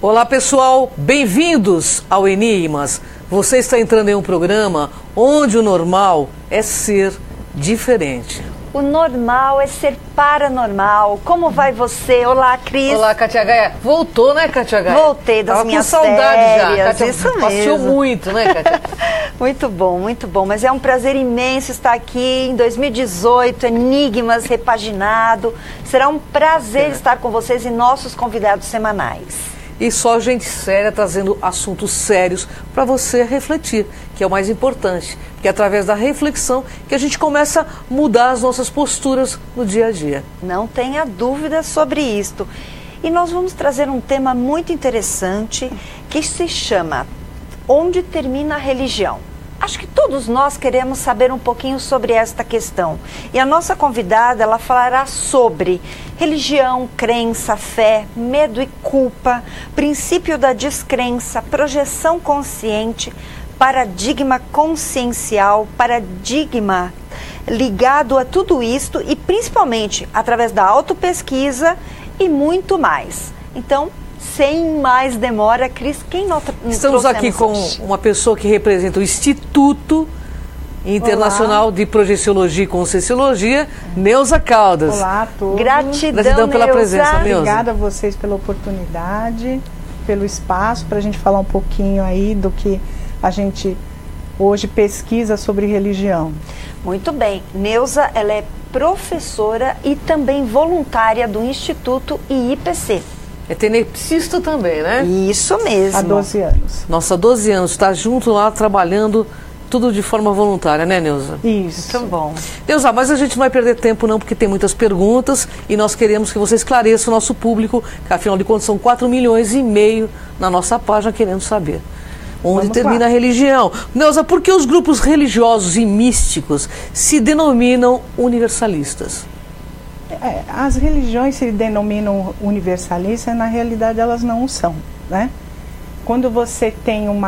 Olá pessoal, bem-vindos ao Enigmas. Você está entrando em um programa onde o normal é ser diferente. O normal é ser paranormal. Como vai você? Olá, Cris. Olá, Kátia Gaia. Voltou, né, Kátia Gaia? Voltei das minhas férias. Tava com saudade já. Kátia isso mesmo. Passeou muito, né, Kátia? Muito bom, muito bom. Mas é um prazer imenso estar aqui em 2018, Enigmas repaginado. Será um prazer estar com vocês e nossos convidados semanais. E só gente séria trazendo assuntos sérios para você refletir, que é o mais importante. Que é através da reflexão que a gente começa a mudar as nossas posturas no dia a dia. Não tenha dúvida sobre isto. E nós vamos trazer um tema muito interessante que se chama Onde termina a religião? Acho que todos nós queremos saber um pouquinho sobre esta questão. E a nossa convidada, ela falará sobre religião, crença, fé, medo e culpa, princípio da descrença, projeção consciente, paradigma consciencial, paradigma ligado a tudo isto e principalmente através da autopesquisa e muito mais. Então, sem mais demora, Cris, quem nós Estamos aqui com uma pessoa que representa o Instituto Internacional de Projeciologia e Conscienciologia, Neuza Caldas. Olá a todos. Gratidão pela presença, Neuza. Obrigada a vocês pela oportunidade, pelo espaço, para a gente falar um pouquinho aí do que a gente hoje pesquisa sobre religião. Muito bem. Neuza, ela é professora e também voluntária do Instituto IIPC. É tenepsista também, né? Isso mesmo. Há 12 anos. Nossa, há 12 anos. Está junto lá, trabalhando, tudo de forma voluntária, né, Neuza? Isso. Muito bom. Neuza, mas a gente não vai perder tempo não, porque tem muitas perguntas e nós queremos que você esclareça o nosso público, que afinal de contas são 4,5 milhões na nossa página querendo saber. Onde Vamos termina lá. a religião? Neuza, por que os grupos religiosos e místicos se denominam universalistas? As religiões se denominam universalistas, na realidade elas não o são, né? Quando você tem um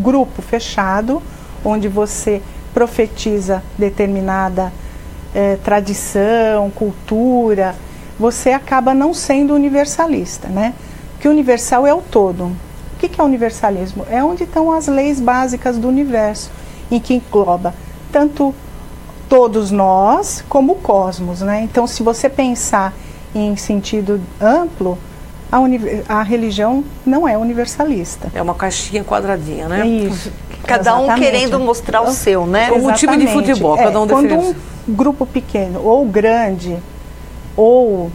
grupo fechado, onde você profetiza determinada tradição, cultura, você acaba não sendo universalista, né? Porque o universal é o todo. O que é universalismo? É onde estão as leis básicas do universo, em que engloba tanto todos nós como o cosmos, né? Então, se você pensar em sentido amplo, a religião não é universalista. É uma caixinha quadradinha, né? É isso. Cada um querendo mostrar o seu, né? Como um time de futebol, cada um quando defende. Um grupo pequeno ou grande, ou,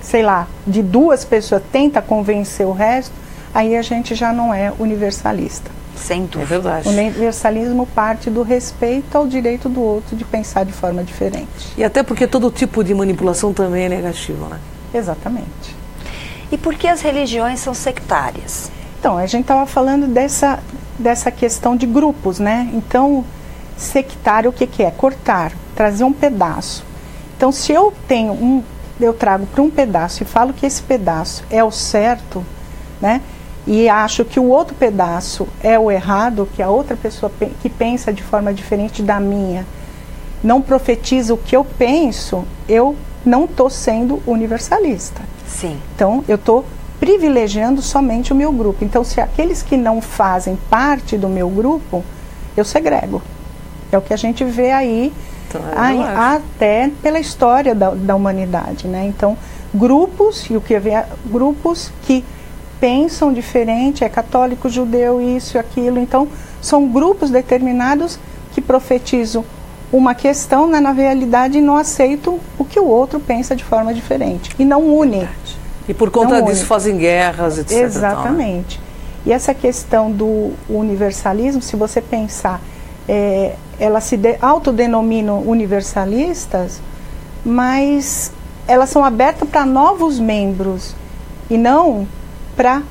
sei lá, de 2 pessoas tenta convencer o resto, aí a gente já não é universalista. Sem dúvida. É verdade. O universalismo parte do respeito ao direito do outro de pensar de forma diferente. E até porque todo tipo de manipulação também é negativo, né? Exatamente. E por que as religiões são sectárias? Então, a gente estava falando dessa questão de grupos, né? Então, sectário o que é? Cortar, trazer um pedaço. Então, se eu trago para um pedaço e falo que esse pedaço é o certo, né? E acho que o outro pedaço é o errado, que a outra pessoa que pensa de forma diferente da minha não profetiza o que eu penso, eu não estou sendo universalista. Sim. Então, eu estou privilegiando somente o meu grupo. Então, se aqueles que não fazem parte do meu grupo, eu segrego. É o que a gente vê aí, até pela história da humanidade, né? Então, grupos que pensam diferente, é católico, judeu, isso e aquilo. Então, são grupos determinados que profetizam uma questão, né, na realidade, e não aceitam o que o outro pensa de forma diferente. E não unem. E por conta disso fazem guerras, etc. Exatamente. E essa questão do universalismo, se você pensar, elas se autodenominam universalistas, mas elas são abertas para novos membros e não para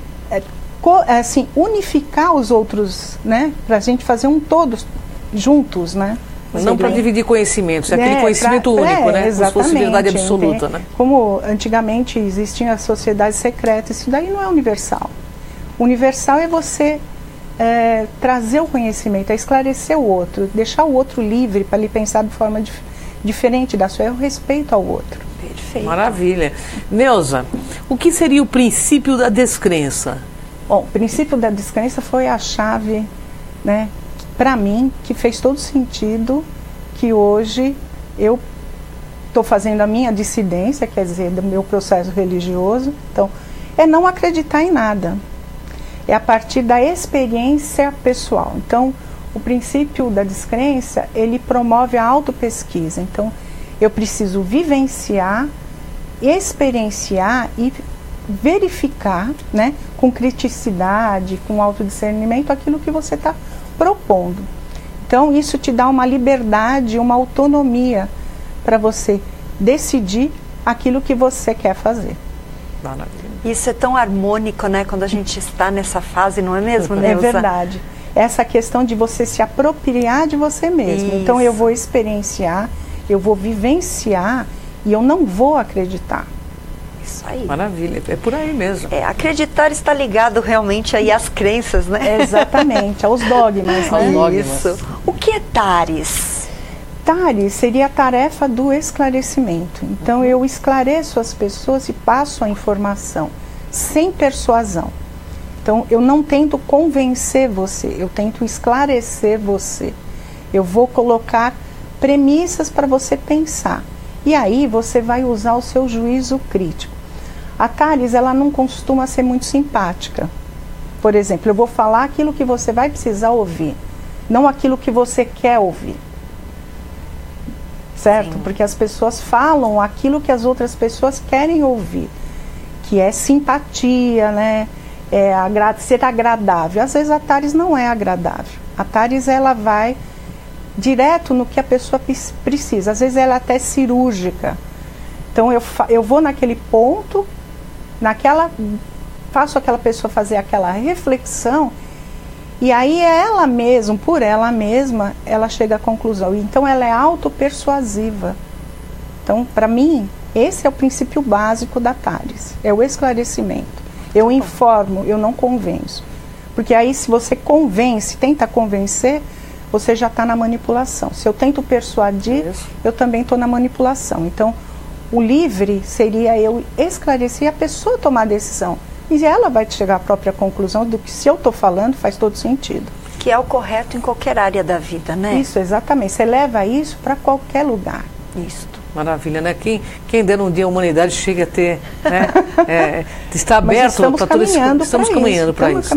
unificar os outros, né? Para a gente fazer um todos juntos, né? Não para dividir conhecimentos, é aquele conhecimento único, né? Como se fosse verdade absoluta, né? Como antigamente existiam as sociedades secretas, isso daí não é universal. Universal é você trazer o conhecimento, é esclarecer o outro, deixar o outro livre para ele pensar de forma diferente da sua, é o respeito ao outro. Perfeito. Maravilha. Neuza, o que seria o princípio da descrença? Bom, o princípio da descrença foi a chave, né, para mim, que fez todo sentido, que hoje eu estou fazendo a minha dissidência, quer dizer, do meu processo religioso. Então, é não acreditar em nada. É a partir da experiência pessoal. Então, o princípio da descrença, ele promove a autopesquisa. Então, eu preciso vivenciar, experienciar e verificar, né, com criticidade, com autodiscernimento, aquilo que você está propondo. Então, isso te dá uma liberdade, uma autonomia para você decidir aquilo que você quer fazer. Isso é tão harmônico, né, quando a gente está nessa fase, não é mesmo, Neuza? É verdade. Essa questão de você se apropriar de você mesmo. Isso. Então, eu vou experienciar, eu vou vivenciar e eu não vou acreditar. Isso aí. Maravilha, é por aí mesmo. Acreditar está ligado realmente aí às crenças, né? Exatamente, aos dogmas. Aos né? dogmas. Isso. O que é TARES? TARES seria a tarefa do esclarecimento. Então, eu esclareço as pessoas e passo a informação, sem persuasão. Então, eu não tento convencer você, eu tento esclarecer você. Eu vou colocar premissas para você pensar. E aí, você vai usar o seu juízo crítico. A TARES, ela não costuma ser muito simpática. Por exemplo, eu vou falar aquilo que você vai precisar ouvir, não aquilo que você quer ouvir. Certo? Sim. Porque as pessoas falam aquilo que as outras pessoas querem ouvir, que é simpatia, né? Ser agradável. Às vezes a TARES não é agradável. A TARES, ela vai direto no que a pessoa precisa. Às vezes ela é até cirúrgica. Então eu vou naquele ponto, faço aquela pessoa fazer aquela reflexão, e aí ela mesma, por ela mesma, ela chega à conclusão. Então ela é autopersuasiva. Então, para mim, esse é o princípio básico da TARES, é o esclarecimento. Eu informo, eu não convenço. Porque aí, se você convence, tenta convencer, você já está na manipulação. Se eu tento persuadir, eu também estou na manipulação. Então, o livre seria eu esclarecer e a pessoa tomar a decisão. E ela vai chegar à própria conclusão do que, se eu estou falando, faz todo sentido. Que é o correto em qualquer área da vida, né? Isso, exatamente. Você leva isso para qualquer lugar. Isso. Maravilha, né? Quem der um dia a humanidade chega a ter, né? Está aberto para tudo isso. Estamos caminhando para isso.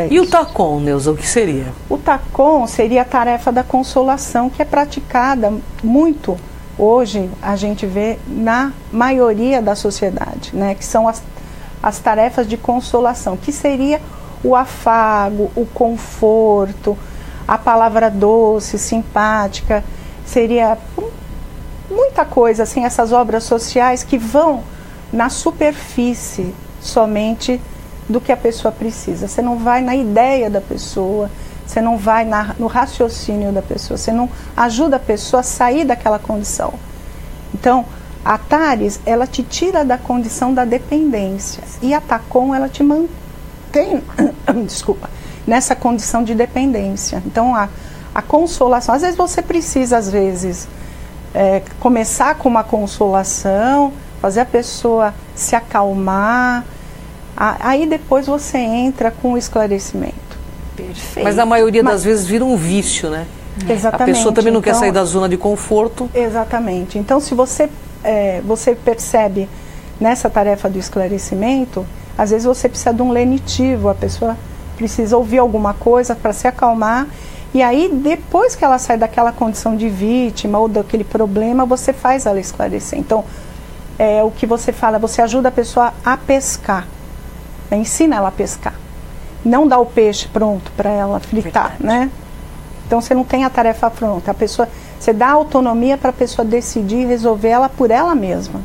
E o TACOM, Neuza, o que seria? O TACOM seria a tarefa da consolação, que é praticada muito hoje, a gente vê na maioria da sociedade, né? Que são as tarefas de consolação, que seria o afago, o conforto, a palavra doce, simpática, seria muita coisa, assim, essas obras sociais que vão na superfície somente do que a pessoa precisa. Você não vai na ideia da pessoa, você não vai no raciocínio da pessoa, você não ajuda a pessoa a sair daquela condição. Então, a TARES, ela te tira da condição da dependência, e a TACOM, ela te mantém nessa condição de dependência. Então, a consolação, às vezes você precisa, começar com uma consolação, fazer a pessoa se acalmar, aí depois você entra com o esclarecimento. Perfeito. Mas na maioria das vezes vira um vício, né? Exatamente. A pessoa também não quer sair da zona de conforto. Exatamente. Então, se você percebe nessa tarefa do esclarecimento, às vezes você precisa de um lenitivo, a pessoa precisa ouvir alguma coisa para se acalmar, e aí depois que ela sai daquela condição de vítima ou daquele problema, você faz ela esclarecer. Então, o que você fala, você ajuda a pessoa a pescar, ensina ela a pescar, não dá o peixe pronto para ela fritar, né? Então você não tem a tarefa pronta, você dá autonomia para a pessoa decidir e resolver ela por ela mesma.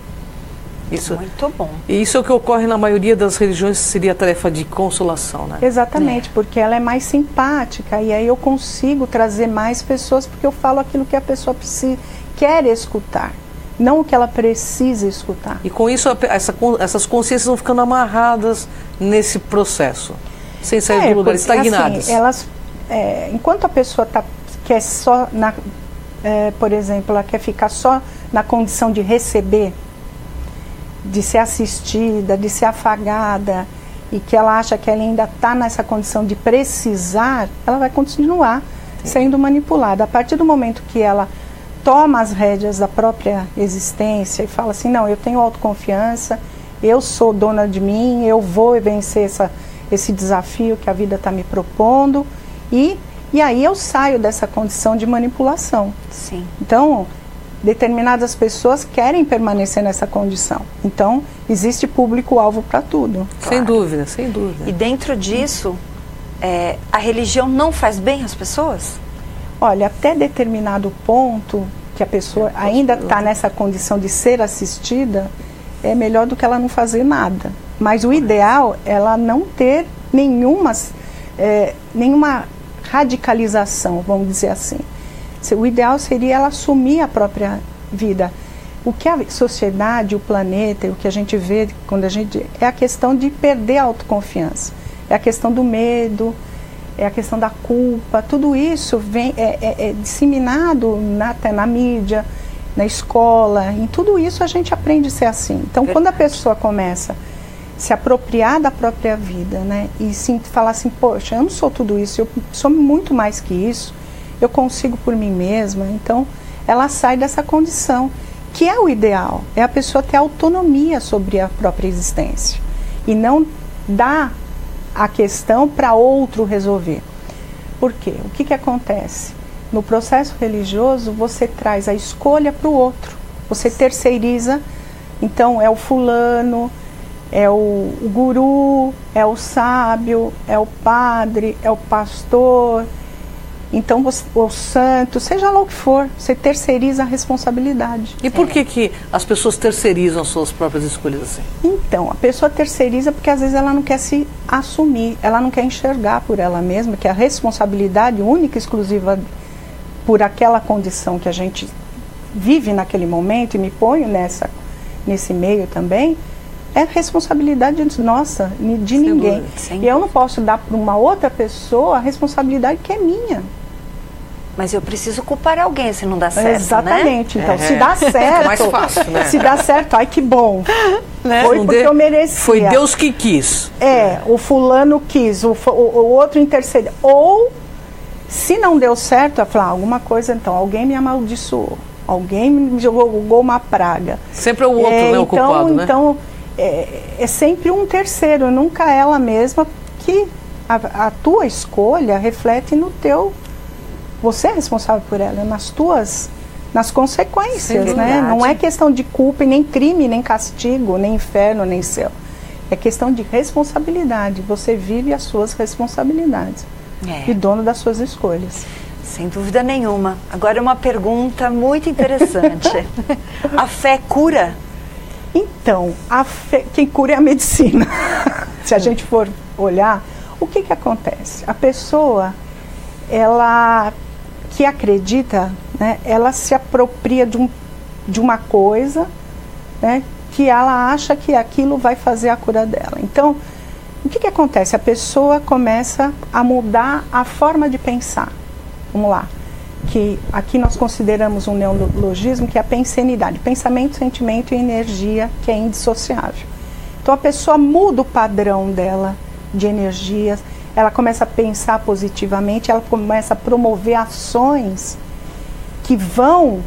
Isso, muito bom. E isso é o que ocorre na maioria das religiões, seria a tarefa de consolação, né? Exatamente, porque ela é mais simpática, e aí eu consigo trazer mais pessoas, porque eu falo aquilo que a pessoa quer escutar, não o que ela precisa escutar. E com isso essas consciências vão ficando amarradas nesse processo, sem sair do lugar, estagnadas. Assim, enquanto a pessoa quer só por exemplo, ela quer ficar só na condição de receber, de ser assistida, de ser afagada, e que ela acha que ela ainda está nessa condição de precisar, ela vai continuar sendo manipulada. A partir do momento que ela toma as rédeas da própria existência e fala assim, não, eu tenho autoconfiança, eu sou dona de mim, eu vou vencer esse desafio que a vida está me propondo, e aí eu saio dessa condição de manipulação. Sim. Então, determinadas pessoas querem permanecer nessa condição. Então, existe público-alvo para tudo. Sem dúvida, sem dúvida. E dentro disso, a religião não faz bem às pessoas? Olha, até determinado ponto que a pessoa ainda está nessa condição de ser assistida, é melhor do que ela não fazer nada. Mas o ideal é ela não ter nenhuma radicalização, vamos dizer assim. O ideal seria ela assumir a própria vida. O que a sociedade, o planeta, o que a gente vê quando a gente... é a questão de perder a autoconfiança. É a questão do medo, é a questão da culpa. Tudo isso é disseminado até na mídia, na escola. Em tudo isso a gente aprende a ser assim. Então, quando a pessoa começa a se apropriar da própria vida, né, e falar assim, poxa, eu não sou tudo isso, eu sou muito mais que isso, eu consigo por mim mesma. Então, ela sai dessa condição, que é o ideal, é a pessoa ter autonomia sobre a própria existência e não dar a questão para outro resolver. Por quê? O que acontece? No processo religioso, você traz a escolha para o outro, você terceiriza, então é o fulano, é o guru, é o sábio, é o padre, é o pastor, então o santo, seja lá o que for, você terceiriza a responsabilidade. E por que as pessoas terceirizam as suas próprias escolhas assim? Então, a pessoa terceiriza porque às vezes ela não quer se assumir, ela não quer enxergar por ela mesma que a responsabilidade única e exclusiva por aquela condição que a gente vive naquele momento, e me ponho nesse meio também, é responsabilidade nossa, de ninguém. E eu não posso dar para uma outra pessoa a responsabilidade que é minha. Mas eu preciso culpar alguém se não dá certo, exatamente, né? então, se dá certo, mais fácil, né? Se dá certo, ai que bom, né? Foi porque eu merecia. Foi Deus que quis. O fulano quis, o outro intercedeu. Ou, se não deu certo, eu falar alguma coisa, então, alguém me amaldiçoou, alguém me jogou uma praga. Sempre é o outro, né, o culpado, né? Então, é sempre um terceiro, nunca ela mesma, que a tua escolha reflete no teu... Você é responsável por ela, nas consequências, né? Não é questão de culpa, e nem crime, nem castigo, nem inferno, nem céu. É questão de responsabilidade. Você vive as suas responsabilidades. E dono das suas escolhas. Sem dúvida nenhuma. Agora uma pergunta muito interessante. A fé cura? Então, quem cura é a medicina. Se a gente for olhar, o que acontece? A pessoa, ela que acredita, né, ela se apropria de uma coisa, né, que ela acha que aquilo vai fazer a cura dela. Então, o que acontece? A pessoa começa a mudar a forma de pensar. Vamos lá. Que aqui nós consideramos um neologismo, que é a pensenidade, pensamento, sentimento e energia, que é indissociável. Então a pessoa muda o padrão dela de energias, ela começa a pensar positivamente, ela começa a promover ações que vão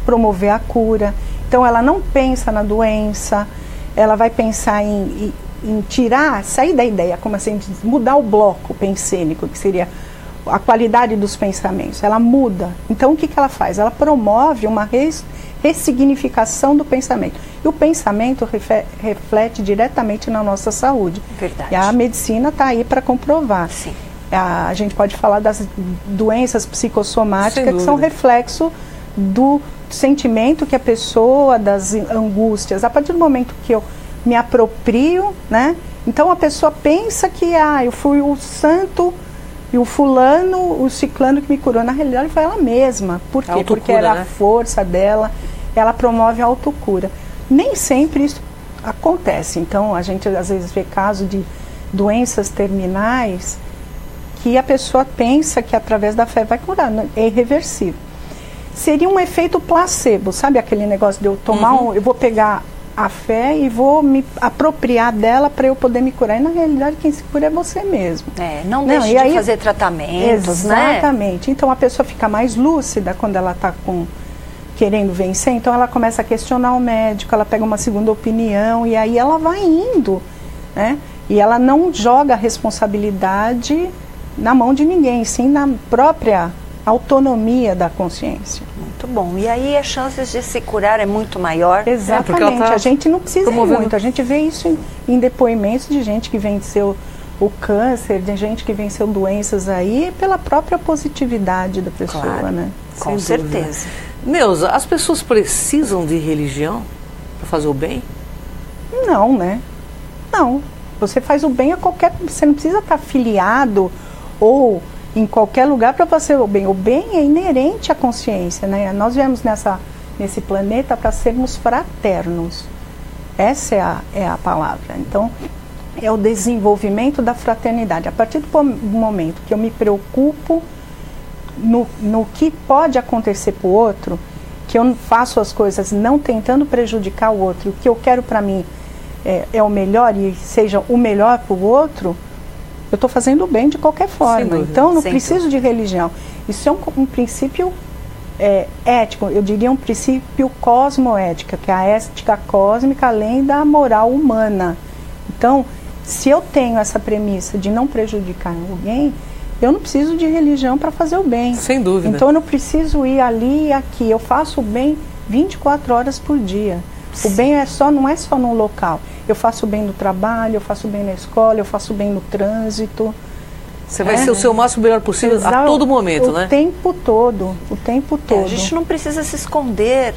promover a cura. Então ela não pensa na doença, ela vai pensar em sair da ideia, como assim, mudar o bloco pensênico, que seria a qualidade dos pensamentos, ela muda. Então o que ela faz? Ela promove uma ressignificação do pensamento. E o pensamento reflete diretamente na nossa saúde. Verdade. E a medicina está aí para comprovar. Sim. A gente pode falar das doenças psicossomáticas, que são reflexo do sentimento que a pessoa, das angústias. A partir do momento que eu me aproprio, né? Então a pessoa pensa que eu fui o santo e o fulano, o ciclano que me curou. Na realidade foi ela mesma. Por quê? Porque era a força dela, ela promove a autocura. Nem sempre isso acontece. Então a gente às vezes vê casos de doenças terminais que a pessoa pensa que através da fé vai curar. É irreversível. seria um efeito placebo, sabe aquele negócio de eu tomar eu vou pegar a fé e vou me apropriar dela para eu poder me curar. E na realidade quem se cura é você mesmo. Não deixe de fazer tratamentos, exatamente. Então a pessoa fica mais lúcida quando ela está querendo vencer, então ela começa a questionar o médico, ela pega uma segunda opinião e aí ela vai indo, né? E ela não joga a responsabilidade na mão de ninguém, sim na própria autonomia da consciência. Muito bom. E aí as chances de se curar é muito maior. Exatamente. A gente não precisa ir muito. A gente vê isso em depoimentos de gente que venceu o câncer, de gente que venceu doenças aí pela própria positividade da pessoa, né? Com certeza. Neuza, as pessoas precisam de religião para fazer o bem? Não, né? Não. Você faz o bem a qualquer... Você não precisa estar afiliado ou em qualquer lugar para fazer o bem. O bem é inerente à consciência, né? Nós viemos nesse planeta para sermos fraternos. Essa é a palavra. Então, é o desenvolvimento da fraternidade. A partir do momento que eu me preocupo no que pode acontecer para o outro, que eu faço as coisas não tentando prejudicar o outro, o que eu quero para mim é o melhor e seja o melhor para o outro, eu estou fazendo o bem de qualquer forma. Então eu não preciso de religião. Isso é um princípio ético, eu diria um princípio cosmoética, que é a ética cósmica além da moral humana. Então, se eu tenho essa premissa de não prejudicar alguém, eu não preciso de religião para fazer o bem. Sem dúvida. Então eu não preciso ir ali e aqui. Eu faço o bem 24 horas por dia. O bem não é só num local. Eu faço o bem no trabalho, eu faço o bem na escola, eu faço o bem no trânsito. Você vai ser o seu máximo melhor possível a todo momento, né? O tempo todo, o tempo todo. A gente não precisa se esconder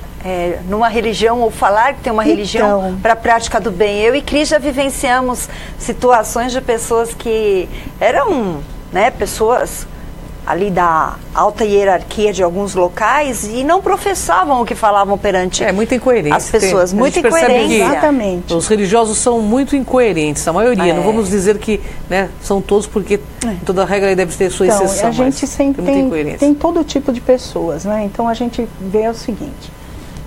numa religião ou falar que tem uma religião para a prática do bem. Eu e Cris já vivenciamos situações de pessoas que eram... pessoas ali da alta hierarquia de alguns locais e não professavam o que falavam perante muita incoerência. As pessoas. Muita incoerência. Exatamente. Os religiosos são muito incoerentes, a maioria. Não vamos dizer que são todos, porque toda regra deve ter sua exceção. A gente tem todo tipo de pessoas, né? Então a gente vê o seguinte: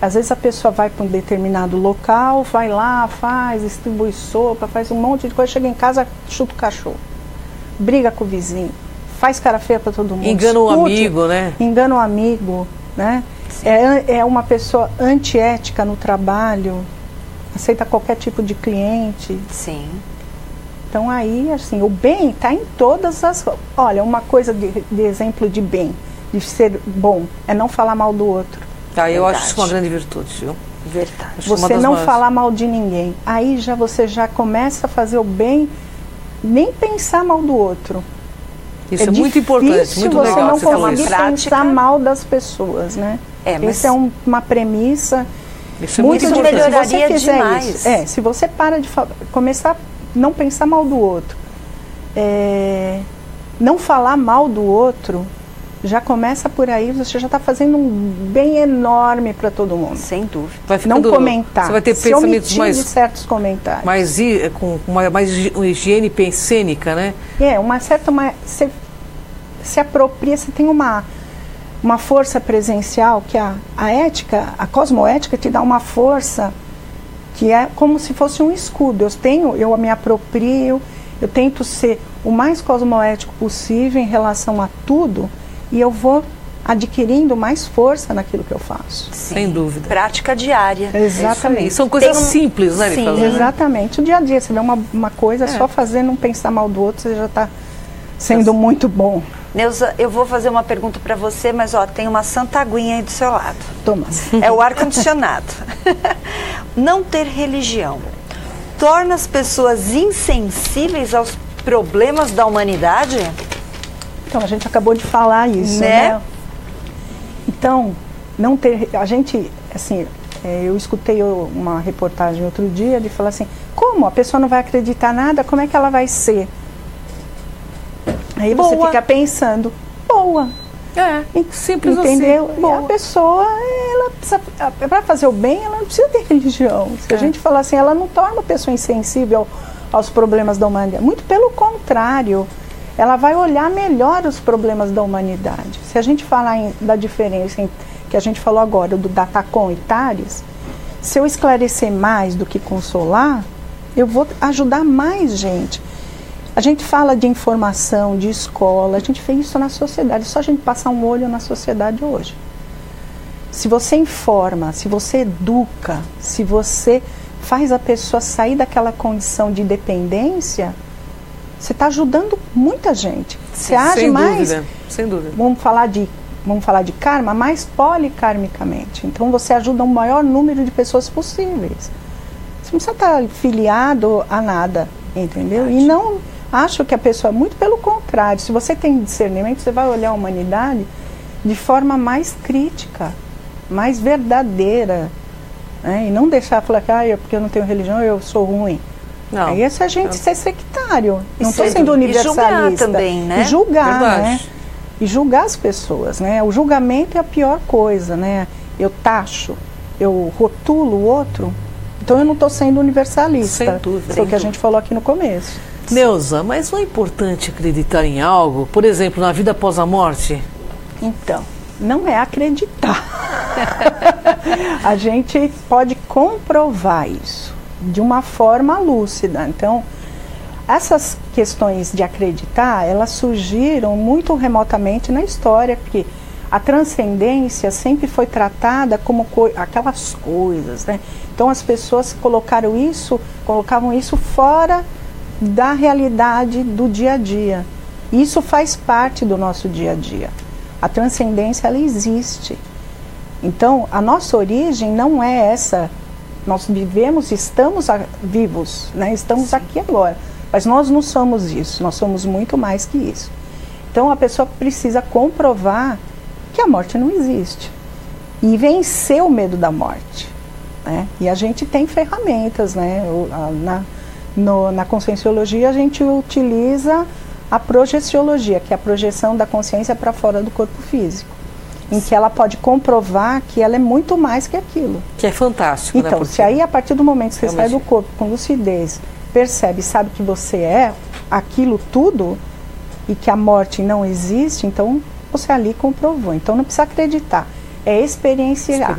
às vezes a pessoa vai para um determinado local, vai lá, distribui sopa, faz um monte de coisa, chega em casa, chuta o cachorro, briga com o vizinho, faz cara feia para todo mundo. Engana o amigo, né? Engana o amigo, né? É uma pessoa antiética no trabalho, aceita qualquer tipo de cliente. Sim. Então aí, assim, o bem está em todas as... Olha, uma coisa de exemplo de bem, de ser bom, é não falar mal do outro. Eu acho isso uma grande virtude, viu? Verdade. Você não falar mal de ninguém. Aí você já começa a fazer o bem, nem pensar mal do outro. Isso é muito importante, muito legal. Você não conseguir pensar mal das pessoas, né? Essa é uma premissa muito importante. Melhoraria demais. Se você para de começar a não pensar mal do outro, não falar mal do outro, já começa por aí, você já está fazendo um bem enorme para todo mundo. Sem dúvida. Não comentar. Você vai ter pensamentos de certos comentários. Com mais higiene cênica, né? Você se apropria, você tem uma força presencial que a ética, a cosmoética te dá uma força que é como se fosse um escudo. Eu me aproprio, eu tento ser o mais cosmoético possível em relação a tudo, e eu vou adquirindo mais força naquilo que eu faço. Sim. Sem dúvida. Prática diária. Exatamente. São coisas simples, né? Sim, exatamente. O dia a dia, você vê uma coisa, só fazer, não pensar mal do outro, você já está sendo muito bom. Neuza, eu vou fazer uma pergunta para você, mas tem uma santa aguinha aí do seu lado. Toma. É o ar-condicionado. Não ter religião torna as pessoas insensíveis aos problemas da humanidade? Então, a gente acabou de falar isso, né? Então, não ter... A gente, assim, eu escutei uma reportagem outro dia de falar assim, como? A pessoa não vai acreditar nada? Como é que ela vai ser? Aí você fica pensando, simples entendeu? assim. A pessoa, ela precisa, para fazer o bem, ela não precisa ter religião. Se a gente falar assim, ela não torna a pessoa insensível aos problemas da humanidade. Muito pelo contrário, ela vai olhar melhor os problemas da humanidade. Se a gente falar da diferença que que a gente falou agora, do Datacom e Tares, se eu esclarecer mais do que consolar, eu vou ajudar mais gente. A gente fala de informação, de escola, a gente vê isso na sociedade, é só a gente passar um olho na sociedade hoje. Se você informa, se você educa, se você faz a pessoa sair daquela condição de dependência, você está ajudando muita gente. Você age mais, sem dúvida. Vamos falar de karma, mais polikarmicamente. Então você ajuda um maior número de pessoas possíveis. Você não precisa estar filiado a nada, entendeu? E não acho que a pessoa, muito pelo contrário, se você tem discernimento, você vai olhar a humanidade de forma mais crítica, mais verdadeira, né? E não deixar falar que porque eu não tenho religião, eu sou ruim. Não. Aí essa gente ser sectário. Não estou sendo universalista. E julgar também, né? E julgar, né? E julgar as pessoas, né? O julgamento é a pior coisa, né? Eu taxo, eu rotulo o outro, então eu não estou sendo universalista. Sem dúvida. Foi o que a gente falou aqui no começo. Neuza, mas não é importante acreditar em algo? Por exemplo, na vida após a morte? Então, não é acreditar. A gente pode comprovar isso de uma forma lúcida. Então, essas questões de acreditar, elas surgiram muito remotamente na história, porque a transcendência sempre foi tratada como aquelas coisas, né? Então as pessoas colocavam isso fora da realidade do dia a dia. Isso faz parte do nosso dia a dia. A transcendência, ela existe. Então, a nossa origem não é essa. Nós estamos vivos, né? Estamos aqui agora. Mas nós não somos isso, nós somos muito mais que isso. Então a pessoa precisa comprovar que a morte não existe. E vencer o medo da morte, né? E a gente tem ferramentas, né? Na conscienciologia a gente utiliza a projeciologia, que é a projeção da consciência para fora do corpo físico, em que ela pode comprovar que ela é muito mais que aquilo. Que é fantástico, então, né? Se aí a partir do momento que você sai do corpo com lucidez, percebe, sabe que você é aquilo tudo e que a morte não existe, então você ali comprovou. Então não precisa acreditar, é experienciar.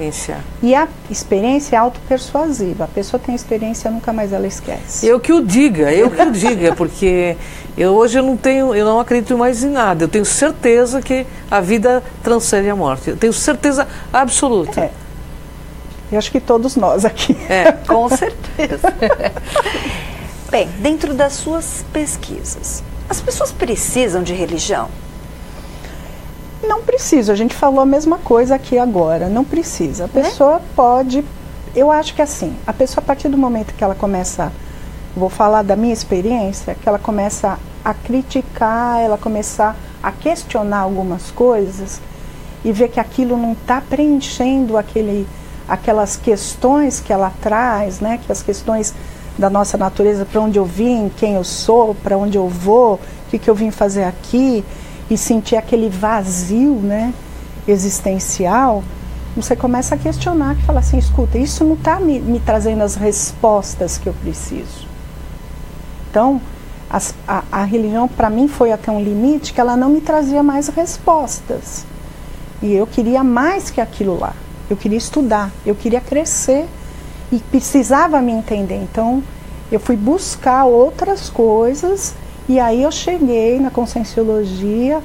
E a experiência é autopersuasiva. A pessoa tem experiência, nunca mais ela esquece. Eu que o diga, porque hoje eu não acredito mais em nada. Eu tenho certeza que a vida transcende a morte. Eu tenho certeza absoluta. Eu acho que todos nós aqui. Com certeza. Bem, dentro das suas pesquisas, as pessoas precisam de religião? Não precisa, a gente falou a mesma coisa aqui agora, não precisa. A pessoa pode, eu acho que assim, a pessoa a partir do momento que ela começa, vou falar da minha experiência, que ela começa a criticar, ela começa a questionar algumas coisas e ver que aquilo não está preenchendo aquelas questões que ela traz, né, que as questões da nossa natureza, para onde eu vim, quem eu sou, para onde eu vou, o que eu vim fazer aqui, e sentir aquele vazio, né, existencial, você começa a questionar, que fala assim, escuta, isso não está me trazendo as respostas que eu preciso. Então, a religião para mim foi até um limite que ela não me trazia mais respostas. E eu queria mais que aquilo lá. Eu queria estudar, eu queria crescer e precisava me entender. Então, eu fui buscar outras coisas e aí eu cheguei na conscienciologia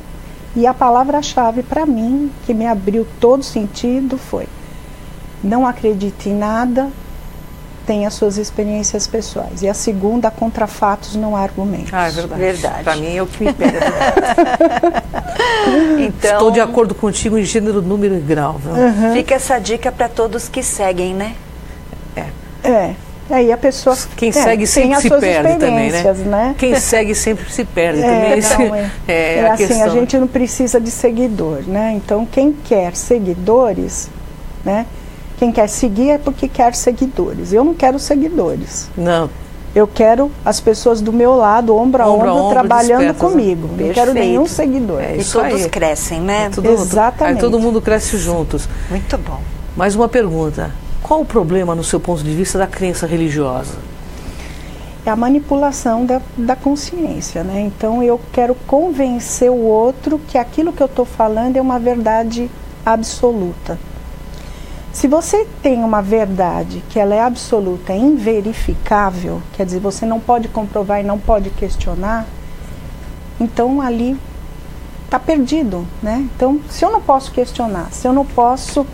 e a palavra-chave para mim, que me abriu todo sentido, foi: não acredite em nada, tenha suas experiências pessoais. E a segunda, contra fatos não há argumentos. É verdade. Para mim é o que me pega. Então, estou de acordo contigo em gênero, número e grau. Fica essa dica para todos que seguem, né? Aí a pessoa quem segue sempre se perde também, né? Quem segue sempre se perde também. A questão. A gente não precisa de seguidor, né? Então quem quer seguidores, né? Quem quer seguir é porque quer seguidores. Eu não quero seguidores. Não. Eu quero as pessoas do meu lado, ombro a ombro trabalhando comigo. Não quero nenhum seguidor. E todos crescem, né? Exatamente. Aí todo mundo cresce juntos. Muito bom. Mais uma pergunta. Qual o problema, no seu ponto de vista, da crença religiosa? É a manipulação da consciência, né? Então eu quero convencer o outro que aquilo que eu estou falando é uma verdade absoluta. Se você tem uma verdade que ela é absoluta, inverificável, quer dizer, você não pode comprovar e não pode questionar, então ali está perdido, né? Então, se eu não posso questionar, se eu não posso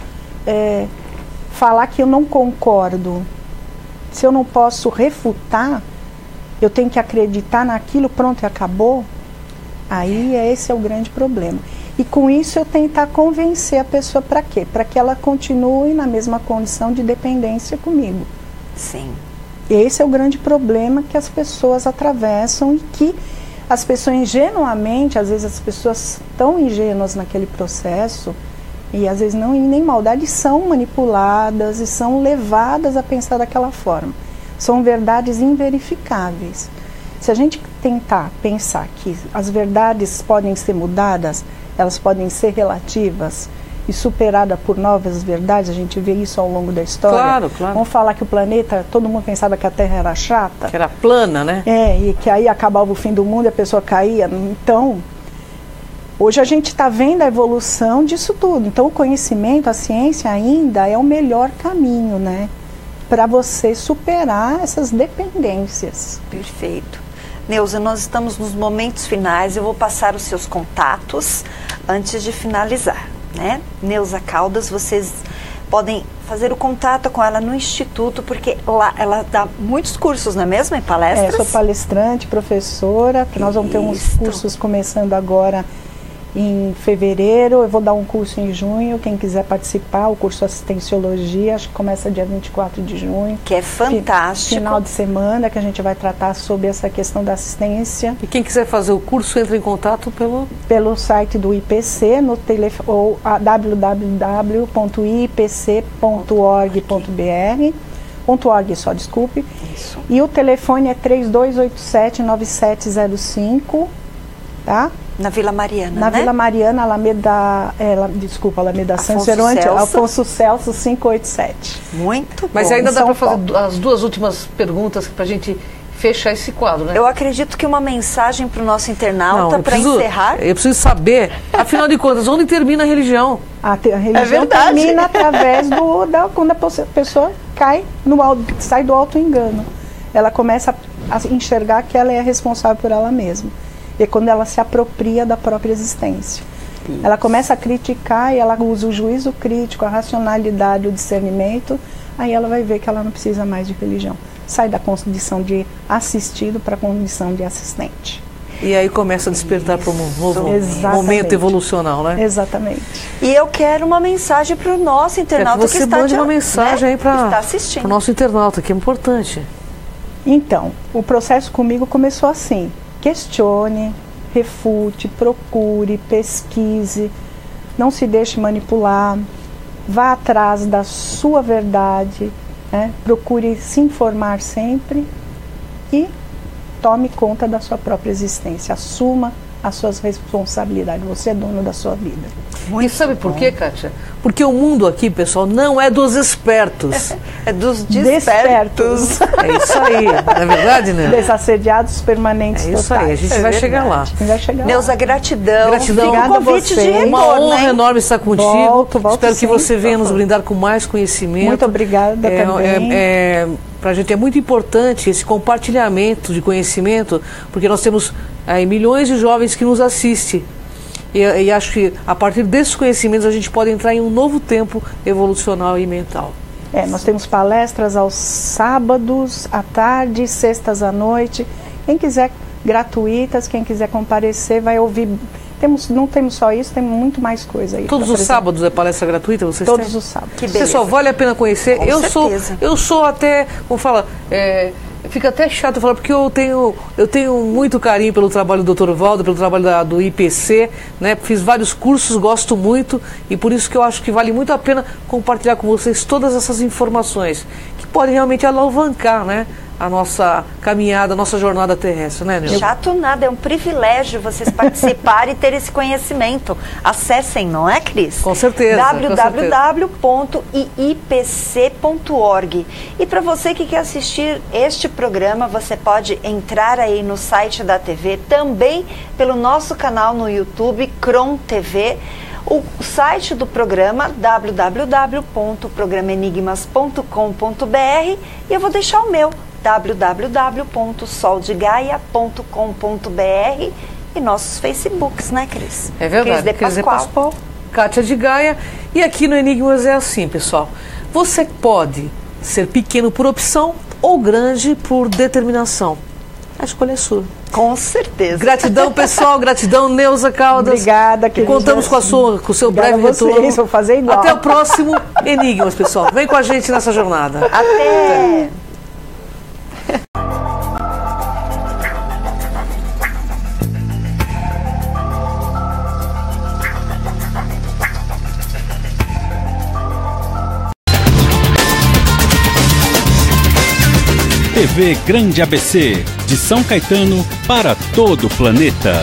falar que eu não concordo, se eu não posso refutar, eu tenho que acreditar naquilo, pronto, e acabou, aí esse é o grande problema. E com isso eu tentar convencer a pessoa para quê? Para que ela continue na mesma condição de dependência comigo. Sim. Esse é o grande problema que as pessoas atravessam e que as pessoas ingenuamente, às vezes as pessoas tão ingênuas naquele processo, e às vezes não em nem maldade, são manipuladas e são levadas a pensar daquela forma. São verdades inverificáveis. Se a gente tentar pensar que as verdades podem ser mudadas, elas podem ser relativas e superadas por novas verdades, a gente vê isso ao longo da história. Claro, claro. Vamos falar que o planeta, todo mundo pensava que a Terra era chata. Que era plana, né? E que aí acabava o fim do mundo e a pessoa caía. Então, hoje a gente está vendo a evolução disso tudo. Então, o conhecimento, a ciência ainda é o melhor caminho, né? Para você superar essas dependências. Perfeito. Neuza, nós estamos nos momentos finais, eu vou passar os seus contatos antes de finalizar, né? Neuza Caldas, vocês podem fazer o contato com ela no Instituto, porque lá ela dá muitos cursos, não é mesmo? Em palestras? Sou palestrante, professora, que nós vamos ter uns cursos começando agora em fevereiro, eu vou dar um curso em junho, quem quiser participar, o curso Assistenciologia, acho que começa dia 24 de junho. Que é fantástico. Final de semana, que a gente vai tratar sobre essa questão da assistência. E quem quiser fazer o curso, entra em contato pelo site do IPC, no telefone, ou www.ipc.org.br, .org só, desculpe. Isso. E o telefone é 3287-9705, tá? Na Vila Mariana, Na né? Vila Mariana, Alameda Santos Geronte, Afonso Celso 587. Muito bom. Mas ainda dá para fazer as duas últimas perguntas para a gente fechar esse quadro, né? Eu acredito que uma mensagem para o nosso internauta para encerrar. Eu preciso saber, afinal de contas, onde termina a religião? A religião termina através quando a pessoa cai sai do auto-engano. Ela começa a enxergar que ela é responsável por ela mesma. E é quando ela se apropria da própria existência. Isso. Ela começa a criticar e ela usa o juízo crítico, a racionalidade, o discernimento, aí ela vai ver que ela não precisa mais de religião. Sai da condição de assistido para a condição de assistente. E aí começa a despertar para um novo momento evolucional, né? Exatamente. E eu quero uma mensagem para o nosso internauta que está mande uma mensagem aí para o nosso internauta, que é importante. Então, o processo comigo começou assim. Questione, refute, procure, pesquise, não se deixe manipular, vá atrás da sua verdade, né? Procure se informar sempre e tome conta da sua própria existência, assuma as suas responsabilidades, você é dono da sua vida. E sabe por quê, Kátia? Porque o mundo aqui, pessoal, não é dos espertos. É dos despertos. É isso aí, não é verdade, né? Desassediados permanentes totais. É isso aí, a gente vai chegar lá. Neuza, gratidão. Obrigada a vocês. Uma honra enorme estar contigo. Volto Espero que você venha nos brindar com mais conhecimento. Muito obrigada também. Para a gente é muito importante esse compartilhamento de conhecimento, porque nós temos milhões de jovens que nos assistem. E acho que a partir desses conhecimentos a gente pode entrar em um novo tempo evolucional e mental. Nós temos palestras aos sábados, à tarde, sextas à noite. Quem quiser gratuitas, quem quiser comparecer, vai ouvir. Não temos só isso, temos muito mais coisa aí. Todos os sábados é palestra gratuita? Vocês Todos têm? Os sábados. Que beleza. Pessoal, vale a pena conhecer. Com eu sou até, como fala, fica até chato falar, porque eu tenho muito carinho pelo trabalho do Dr. Valdo, pelo trabalho do IPC, né? Fiz vários cursos, gosto muito, e por isso que eu acho que vale muito a pena compartilhar com vocês todas essas informações, que podem realmente alavancar, né, a nossa caminhada, a nossa jornada terrestre, né, Neuza? Chato nada, é um privilégio vocês participarem e ter esse conhecimento. Acessem, não é, Cris? Com certeza. www.ipc.org. E para você que quer assistir este programa, você pode entrar aí no site da TV, também pelo nosso canal no YouTube, Cron TV. O site do programa, www.programaenigmas.com.br, e eu vou deixar o meu, www.soldegaia.com.br, e nossos Facebooks, né, Cris? É verdade, Cris de Pascoal. Kátia de Gaia. E aqui no Enigmas é assim, pessoal. Você pode ser pequeno por opção ou grande por determinação. A escolha é sua. Com certeza. Gratidão, pessoal. Gratidão, Neuza Caldas. Obrigada, querida. Contamos com o seu breve retorno. Vou fazer igual. Até o próximo Enigmas, pessoal. Vem com a gente nessa jornada. Até! TV Grande ABC, de São Caetano para todo o planeta.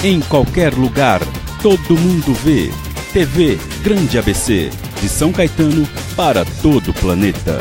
Em qualquer lugar, todo mundo vê. TV Grande ABC, de São Caetano para todo o planeta.